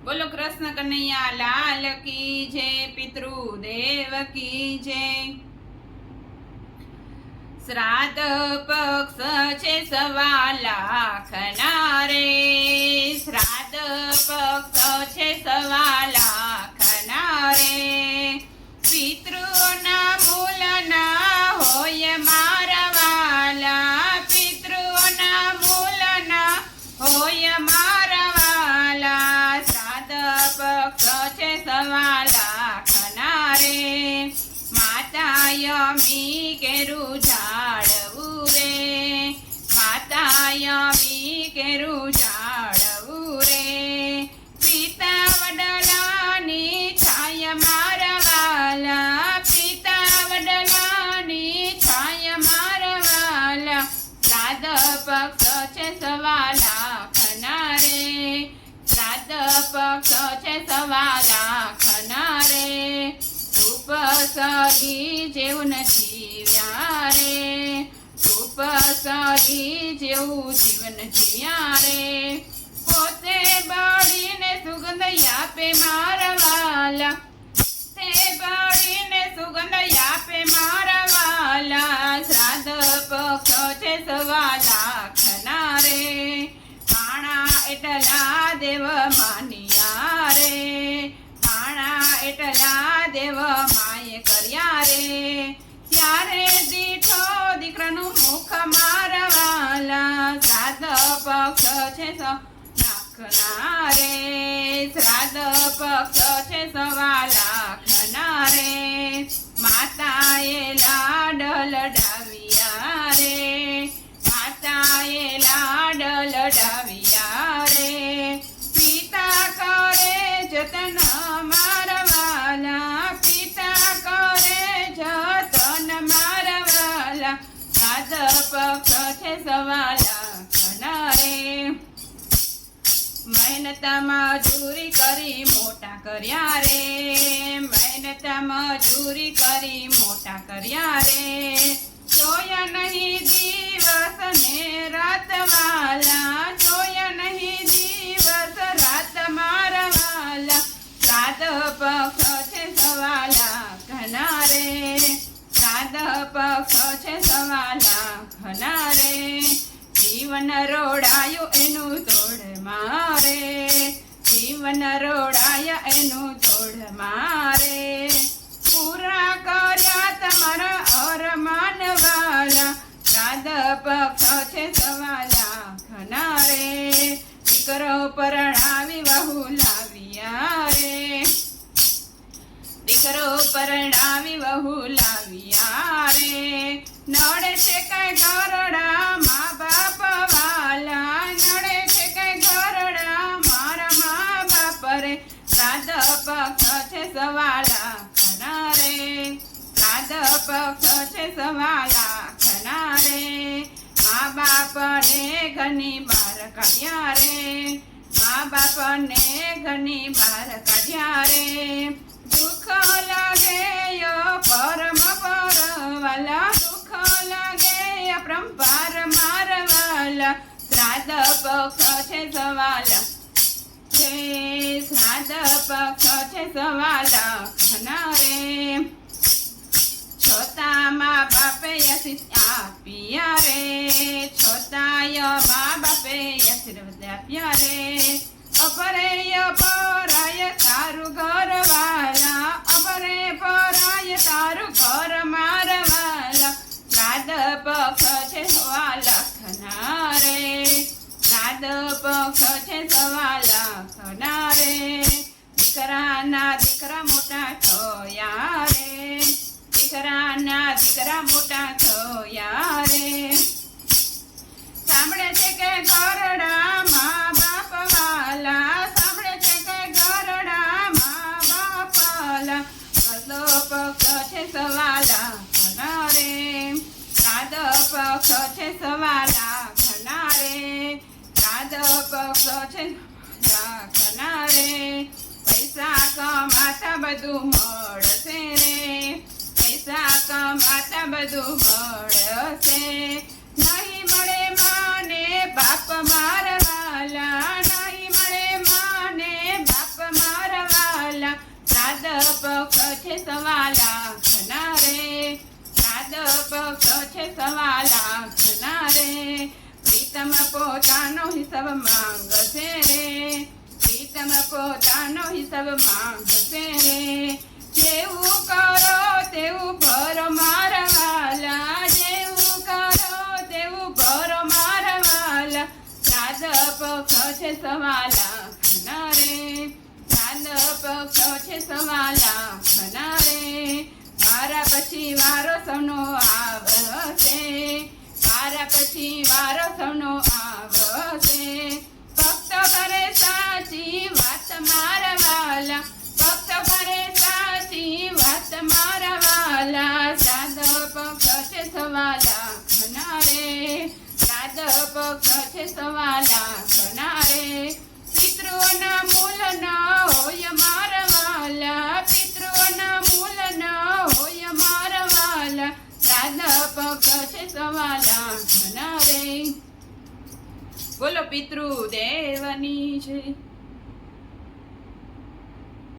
बोलो कृष्ण कन्हैया लाल की जय। पितृदेव की जय। श्राद्ध पक्ष छे 1.25 लाखना रे। श्राद्ध पक्ष छे 1.25 लाखना रे। पितृओना मूलना होय मारा वाला। पितृओना मूलना होय मारा वाला। श्राद्ध पक्ष छे 1.25 लाखना रे। माता यमी केरु झाड़वू रे। माता यमी केरु झाड़वू रे। पिता वडलानी छाया मारा वाला। पिता वडलानी छाया मारा वाला। श्राद्ध पक्ष छे 1.25 लाखना रे। श्राद्ध पक्ष छे 1.25 लाखना रे। रूपसरी जेवुं जीव्या रे। रूपसरी जेवुं जीवन जीव्या रे। पोते बाळीने सुगंध यापे मारा वाला। ते बाळीने सुगंध यापे मारा वाला। श्राद्ध पक्ष छे 1.25 लाखना रे। माणा एटला देव मानिया रे। माणा एटला देव माये कर्या रे। त्यारे दीठो दीकरानुं मुख मारा वाला। श्राद्ध पक्ष छे 1.25 लाखना रे। श्राद्ध पक्ष छे 1.25 लाखना रे। माताए लाड लडाविया रे। माताए लाड लडाविया रे। पिता करे जतन मारा वाला। पिता करे जतन मारा वाला। श्राद्ध पक्ष छे 1.25 लाखना रे। मेहनत मजूरी करी मोटा कर्या रे। मेहनत मजूरी करी मोटा कर्या रे। जोया नहीं दिवस ने रात वाला। जोया नहीं दिवस रात मारा वाला। श्राद्ध पक्ष छे 1.25 लाखना रे। श्राद्ध पक्ष छे 1.25 लाखना रे। जीवन रोडायो एनु तोड़ मारे। जीवन रोडाया एनु तोड़ मारे। पूरा कर्या तमारा अरमान वाला। श्राद्ध पक्ष छे 1.25 लाखना रे। दीकरो परणावी वहू लाविया रे। दीकरो परणावी वहू लाविया रे। नड़े छे काई घरड़ा मा बाप वाला। नड़े छे काई घरड़ा मारा मा बाप रे। श्राद्ध पक्ष छे 1.25 लाखना रे। श्राद्ध पक्ष छे 1.25 लाखना रे। मा बाप ने घनी बार काढ्या रे। मा बाप ने घनी बार काढ्या रे। दुख लागे परम परवाला। दुख लागे परम्पार मारवाला। श्राद्ध पक्ष छे 1.25 रे। श्राद्ध पक्ष छे 1.25 लाखना रे। छोता मा बापे आशीष आप्या रे। छोताय मा बापे आशीर्वाद आप्या रे। अपरे पराय तारु घर वाला। अपरे पराय तारु घर मारवाला। श्राद्ध पक्ष छे 1.25 लाखना रे। श्राद्ध पक्ष छे 1.25 लाखना रे। दीकराना दीकरा मोटा थया रे। दीकराना दीकरा मोटा थया रे। सांभळे छे के घरड़ा मा बाप वाला। सांभळे छे के घरड़ा मा बाप वाला। श्राद्ध पक्ष छे 1.25 लाखना रे। श्राद्ध पक्ष छे 1.25 लाखना रे। श्राद्ध पक्ष छे 1.25 लाखना रे। पैसा कमाता बधु मळशे रे। पैसा कमाता बधु मळशे। नहीं मळे माने बाप मारवाला। नहीं मळे माने बाप સવા લાખના રે શ્રાદ્ધ પક્ષ છે સવા લાખના રે પ્રીતમ પોતાનો હિસાબ માંગશે રે પ્રીતમ પોતાનો હિસાબ માંગશે રે જેવું કરો તેવું ભરો મારા વાલા જેવું કરો તેવું ભરો મારા વાલા શ્રાદ્ધ પક્ષ છે સવા લાખના રે શ્રાદ્ધ પક્ષ છે સવા લાખના રે મારા પછી વારો સૌનો આવશે મારા પછી વારો સૌનો આવશે ભક્ત કરે સાચી વાત મારા વાલા ભક્ત કરે સાચી વાત મારા વાલા શ્રાદ્ધ પક્ષ છે સવા લાખના રે શ્રાદ્ધ પક્ષ છે સવા લાખના રે પિતૃઓના મૂલ ન હોય મારા વાલા પિતૃઓના મૂલ ન હોય મારા વાલા શ્રાદ્ધ પક્ષ છે સવા લાખના રે બોલો પિતૃદેવની જય